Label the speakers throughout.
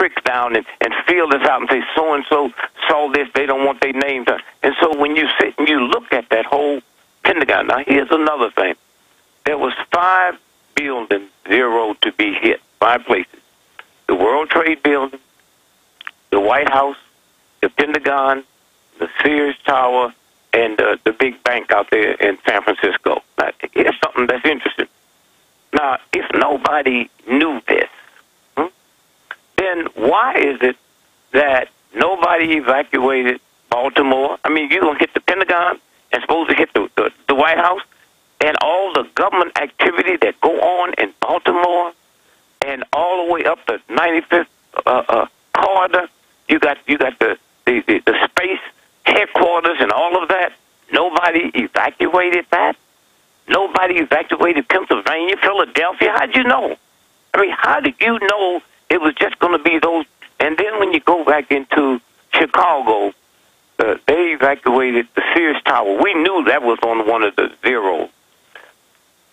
Speaker 1: tricks down and feel this out and say so-and-so saw this, they don't want their names. And so when you sit and you look at that whole Pentagon, now here's another thing. There was 5 buildings, 0 to be hit, 5 places. The World Trade Building, the White House, the Pentagon, the Sears Tower, and the big bank out there in San Francisco. Now, here's something that's interesting. Now, if nobody knew this, then why is it that nobody evacuated Baltimore? I mean, you're going to hit the Pentagon and supposed to hit the White House, and all the government activity that go on in Baltimore and all the way up the 95th corridor. You got the space headquarters and all of that. Nobody evacuated that. Nobody evacuated Pennsylvania, Philadelphia. How'd you know? I mean, how did you know it was just going to be those? And then when you go back into Chicago, they evacuated the Sears Tower. We knew that was on one of the zeros.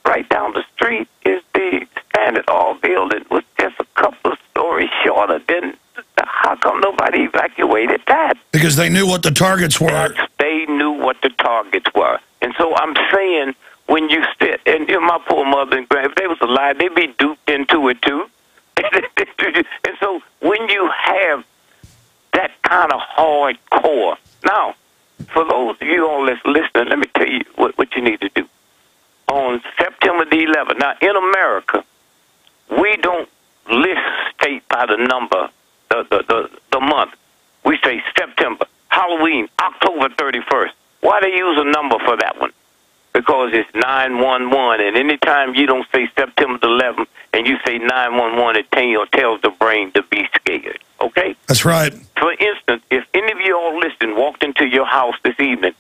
Speaker 1: Right down the street is the Standard Oil building, was just a couple of stories shorter. Then how come nobody evacuated that?
Speaker 2: Because they knew what the targets were.
Speaker 1: They knew what the targets were. And so I'm saying, when you sit, and my poor mother and grandma, if they was alive, they'd be duped into it too. And so when you have that kind of hardcore, now, for those of you all that's listening, let me tell you what you need to do. On September the 11th, now in America, we don't list state by the number, the month. We say September, Halloween, October 31st. Why they use a number for that one? Because it's 911, and anytime you don't say September the 11th and you say 911, it tells the brain to be scared, okay?
Speaker 2: That's right.
Speaker 1: For instance, if any of you all listening walked into your house this evening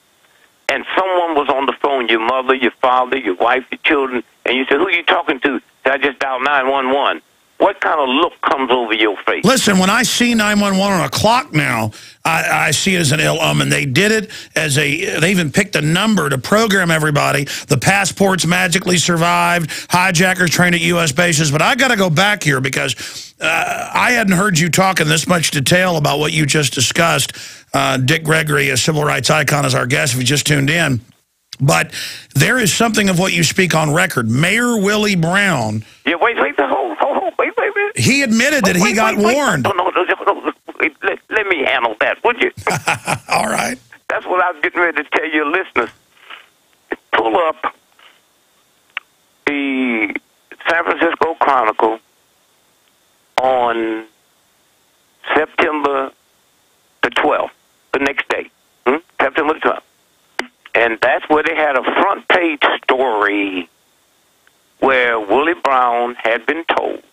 Speaker 1: and someone was on the phone, your mother, your father, your wife, your children, and you said, who are you talking to? I just dialed 911. What kind of look comes over your face?
Speaker 2: Listen, when I see 911 on a clock now, I see it as an ill omen. They did it as they even picked a number to program everybody. The passports magically survived. Hijackers trained at U.S. bases. But I got to go back here because I hadn't heard you talk in this much detail about what you just discussed. Dick Gregory, a civil rights icon, is our guest if you just tuned in. But there is something of what you speak on record. Mayor Willie Brown.
Speaker 1: Yeah, wait, wait.
Speaker 2: He admitted that he got warned.
Speaker 1: No, let me handle that, would you?
Speaker 2: All right.
Speaker 1: That's what I was getting ready to tell your listeners. Pull up the San Francisco Chronicle on September the 12th, the next day, September the 12th. And that's where they had a front page story where Willie Brown had been told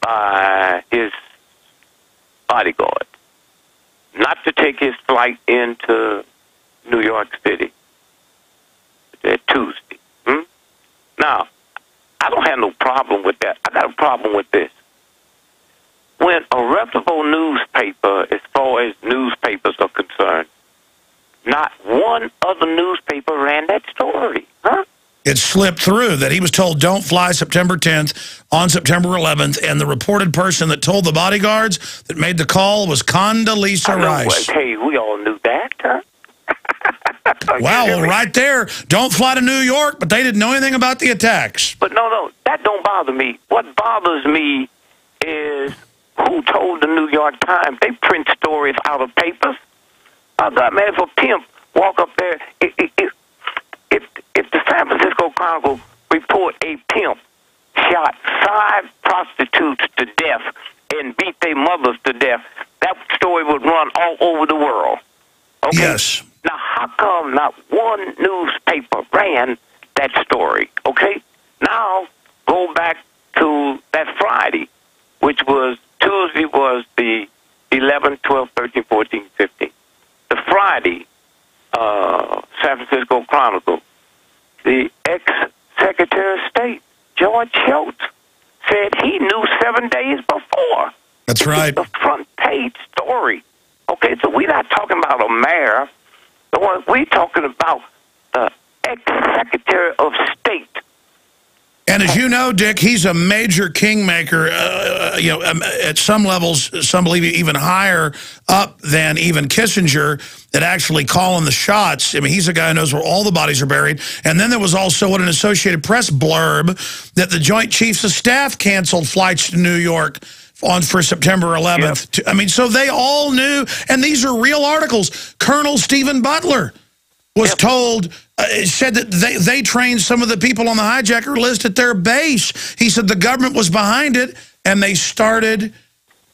Speaker 1: by his bodyguard not to take his flight into New York City that Tuesday. Now, I don't have no problem with that. I got a problem with this. When a reputable newspaper, as far as newspapers are concerned, not one other newspaper ran that story,
Speaker 2: It slipped through that he was told don't fly September 10th on September 11th, and the reported person that told the bodyguards that made the call was Condoleezza Rice.
Speaker 1: Hey, we all knew that, huh?
Speaker 2: Wow, well, right there, don't fly to New York, but they didn't know anything about the attacks.
Speaker 1: But no, that don't bother me. What bothers me is who told the New York Times. They print stories out of papers. I thought, man, if a pimp walk up there, if the San Francisco Chronicle report a pimp shot 5 prostitutes to death and beat their mothers to death, that story would run all over the world. Okay?
Speaker 2: Yes.
Speaker 1: Now, how come not one newspaper ran that story? Okay? Now, go back to that Friday, which was Tuesday was the 11th, 12th, 13th, 14th, 15th. The Friday, San Francisco Chronicle, the ex-Secretary of State, George Schultz, said he knew 7 days before.
Speaker 2: That's right.
Speaker 1: The front page story. Okay, so we're not talking about a mayor. We're talking about the ex-Secretary of State
Speaker 2: And as you know, Dick, he's a major kingmaker, at some levels, some believe even higher up than even Kissinger, at actually calling the shots. I mean, he's a guy who knows where all the bodies are buried. And then there was also what an Associated Press blurb that the Joint Chiefs of Staff canceled flights to New York for September 11th. Yep. I mean, so they all knew, and these are real articles. Colonel Stephen Butler was told, said that they trained some of the people on the hijacker list at their base. He said the government was behind it, and they started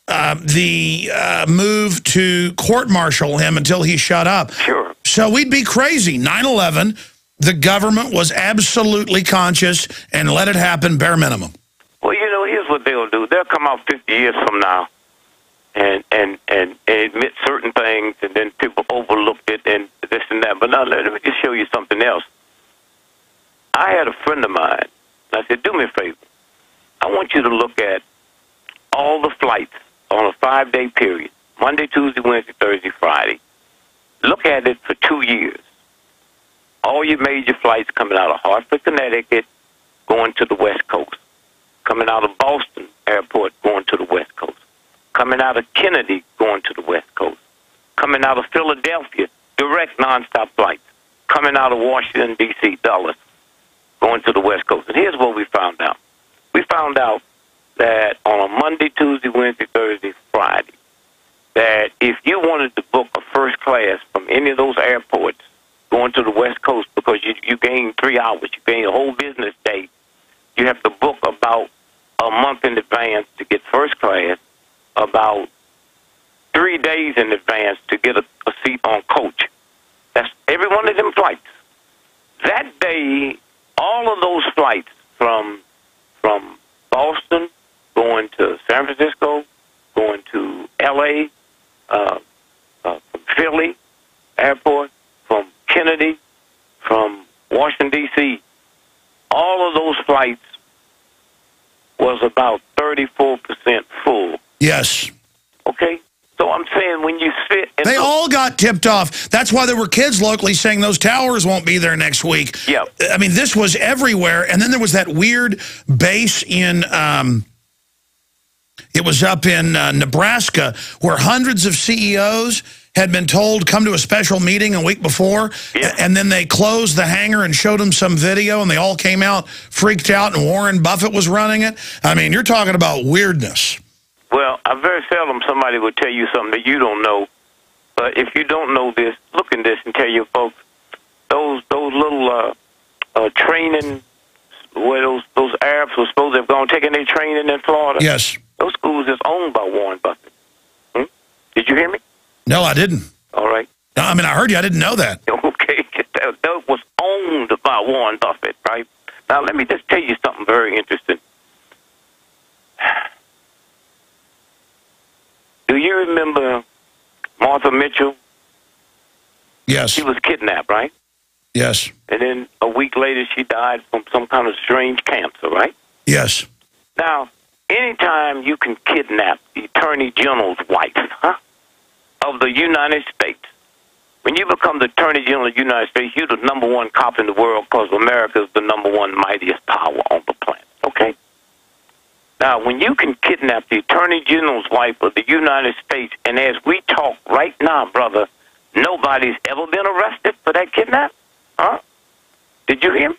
Speaker 2: the move to court-martial him until he shut up.
Speaker 1: Sure.
Speaker 2: So we'd be crazy. 9/11, the government was absolutely conscious and let it happen bare minimum.
Speaker 1: Well, you know, here's what they'll do. They'll come out 50 years from now and admit certain things, and then people overlooked it and this and that. But now let me just show you something else. I had a friend of mine. I said, do me a favor. I want you to look at all the flights on a 5-day period, Monday, Tuesday, Wednesday, Thursday, Friday. Look at it for 2 years. All your major flights coming out of Hartford, Connecticut, going to the West Coast. Coming out of Boston Airport, going to the West Coast. Coming out of Kennedy, going to the West Coast. Coming out of Philadelphia, direct nonstop flights. Coming out of Washington, D.C., Dulles, going to the West Coast. And here's what we found out. We found out that on a Monday, Tuesday, Wednesday, Thursday, Friday, that if you wanted to book a first class from any of those airports going to the West Coast, because you gain 3 hours, you gain a whole business day, you have to book about a month in advance to get first class, about 3 days in advance to get a seat on coach. That's every one of them flights. That day, all of those flights from Boston, going to San Francisco, going to L.A., from Philly Airport, from Kennedy, from Washington, D.C., all of those flights was about 34% full.
Speaker 2: Yes.
Speaker 1: Okay? So I'm saying when you sit and
Speaker 2: they all got tipped off. That's why there were kids locally saying those towers won't be there next week.
Speaker 1: Yeah.
Speaker 2: I mean, this was everywhere. And then there was that weird base in, it was up in Nebraska, where hundreds of CEOs had been told, come to a special meeting a week before, and then they closed the hangar and showed them some video, and they all came out freaked out, and Warren Buffett was running it. I mean, you're talking about weirdness.
Speaker 1: Well, very seldom somebody would tell you something that you don't know. But if you don't know this, look at this and tell your folks, those little training, where those Arabs were supposed to have gone taking their training in Florida.
Speaker 2: Yes.
Speaker 1: Those schools is owned by Warren Buffett. Did you hear me?
Speaker 2: No, I didn't.
Speaker 1: All right.
Speaker 2: I mean, I heard you. I didn't know that.
Speaker 1: Okay. That was owned by Warren Buffett, right? Now, let me just tell you something very interesting. Do you remember Martha Mitchell?
Speaker 2: Yes.
Speaker 1: She was kidnapped, right?
Speaker 2: Yes.
Speaker 1: And then a week later, she died from some kind of strange cancer, right?
Speaker 2: Yes.
Speaker 1: Now, anytime you can kidnap the Attorney General's wife, of the United States, when you become the Attorney General of the United States, you're the #1 cop in the world because America is the #1 mightiest power on the planet, okay? Now, when you can kidnap the Attorney General's wife of the United States, and as we talk right now, brother, nobody's ever been arrested for that kidnap? Huh? Did you hear me?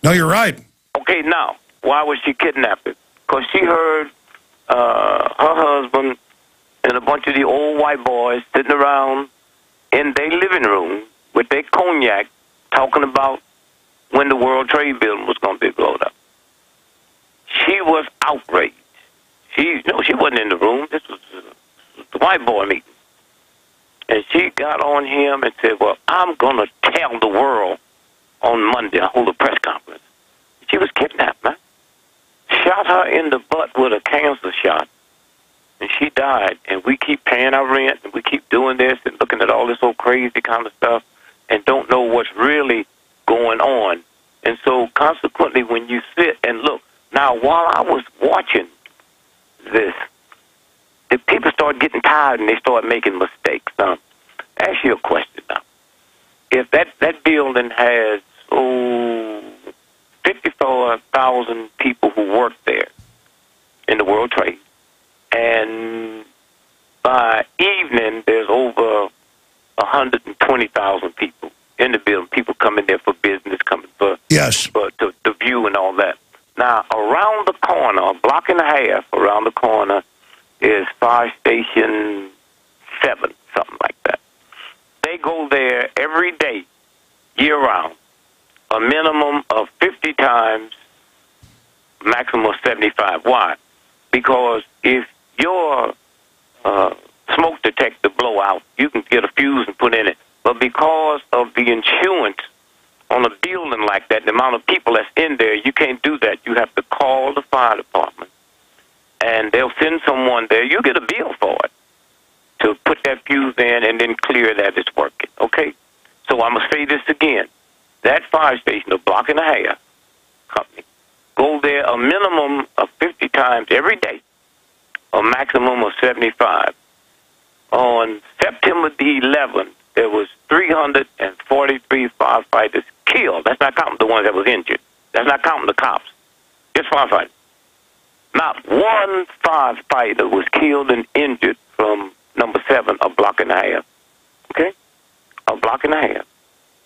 Speaker 2: No, you're right.
Speaker 1: Okay, now, why was she kidnapped? Because she heard her husband and a bunch of the old white boys sitting around in their living room with their cognac talking about when the World Trade Building was going to be blown up. She was outraged. She wasn't in the room. This was the white boy meeting. And she got on him and said, well, I'm going to tell the world on Monday. I hold a press conference. She was kidnapped, man. Shot her in the butt with a cancer shot. And she died. And we keep paying our rent, and we keep doing this and looking at all this old crazy kind of stuff and don't know what's really going on. And so, consequently, when you sit and look, now, while I was watching this, the people started getting tired and they started making mistakes. Now, ask you a question now. If that building has, 55 or 1,000 people who worked there in the World Trade. And by evening, there's over 120,000 people in the building. People coming there for business, coming for to view and all that. Now, around the corner, a block and a half around the corner, is Fire Station 7, something like that. They go there every day, year-round, a minimum of 50 times, maximum of 75. Why? Because if your smoke detector blow out, you can get a fuse and put in it. But because of the insurance on a building like that, the amount of people that's in there, you can't do that. You have to call the fire department, and they'll send someone there. You get a bill for it to put that fuse in and then clear that it's working, okay? So I'm going to say this again. That fire station, a block and a half company, go there a minimum of 50 times every day, a maximum of 75. On September the 11th, there was 343 firefighters killed. That's not counting the ones that was injured. That's not counting the cops. Just firefighters. Not one firefighter was killed and injured from number 7, a block and a half. Okay? A block and a half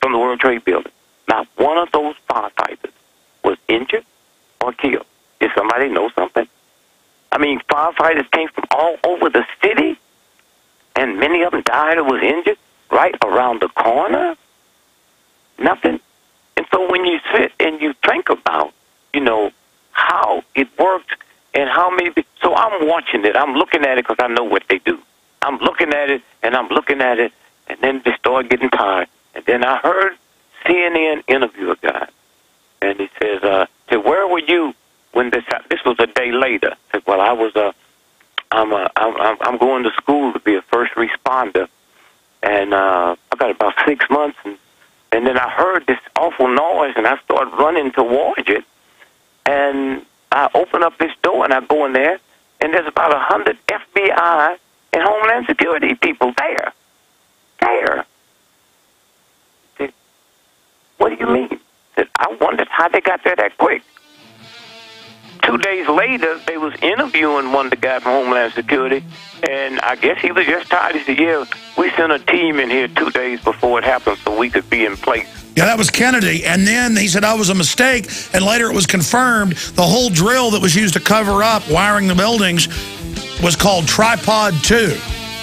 Speaker 1: from the World Trade Building. Not one of those firefighters was injured or killed. Did somebody know something? I mean, firefighters came from all over the city, and many of them died or was injured right around the corner. Nothing. And so when you sit and you think about, you know, how it works and how many... So I'm watching it. I'm looking at it because I know what they do. I'm looking at it, and I'm looking at it, and then they start getting tired. And then I heard CNN interview a guy, and he says, where were you when this happened? This was a day later. I said, well, I was, I'm going to school to be a first responder, and I got about 6 months, and then I heard this awful noise, and I started running towards it, and I open up this door, and I go in there, and there's about 100 FBI and Homeland Security people there. There. Said, what do you mean? Said, I wondered how they got there that quick. 2 days later, they was interviewing one of the guys from Homeland Security, and I guess he was just tired. He said, yeah, we sent a team in here 2 days before it happened so we could be in place.
Speaker 2: Yeah, that was Kennedy. And then he said, that was a mistake. And later it was confirmed the whole drill that was used to cover up wiring the buildings was called Tripod 2.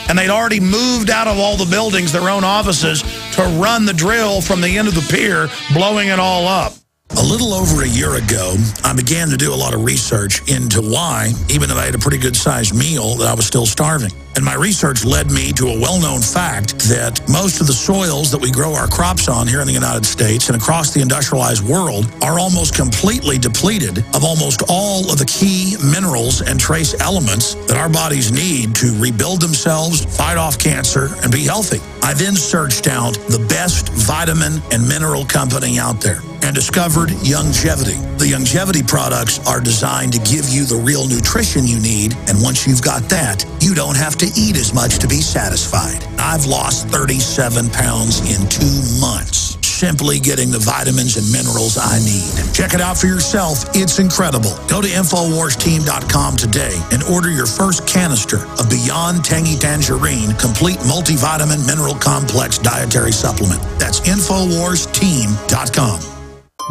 Speaker 2: And they'd already moved out of all the buildings, their own offices, to run the drill from the end of the pier, blowing it all up. A little over a year ago, I began to do a lot of research into why, even though I had a pretty good-sized meal, that I was still starving. And my research led me to a well-known fact that most of the soils that we grow our crops on here in the United States and across the industrialized world are almost completely depleted of almost all of the key minerals and trace elements that our bodies need to rebuild themselves, fight off cancer, and be healthy. I then searched out the best vitamin and mineral company out there and discovered Youngevity. The Youngevity products are designed to give you the real nutrition you need, and once you've got that, you don't have to eat as much to be satisfied. I've lost 37 pounds in 2 months, simply getting the vitamins and minerals I need. Check it out for yourself. It's incredible. Go to InfoWarsTeam.com today and order your first canister of Beyond Tangy Tangerine Complete Multivitamin Mineral Complex Dietary Supplement. That's InfoWarsTeam.com.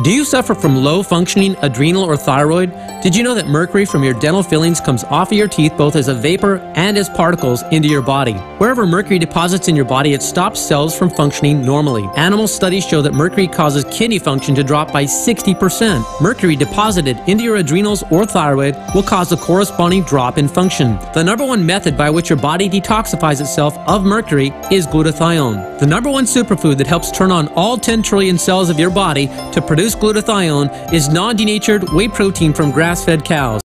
Speaker 3: Do you suffer from low-functioning adrenal or thyroid? Did you know that mercury from your dental fillings comes off of your teeth both as a vapor and as particles into your body? Wherever mercury deposits in your body, it stops cells from functioning normally. Animal studies show that mercury causes kidney function to drop by 60%. Mercury deposited into your adrenals or thyroid will cause a corresponding drop in function. The #1 method by which your body detoxifies itself of mercury is glutathione. The #1 superfood that helps turn on all 10 trillion cells of your body to produce glutathione is non-denatured whey protein from grass-fed cows.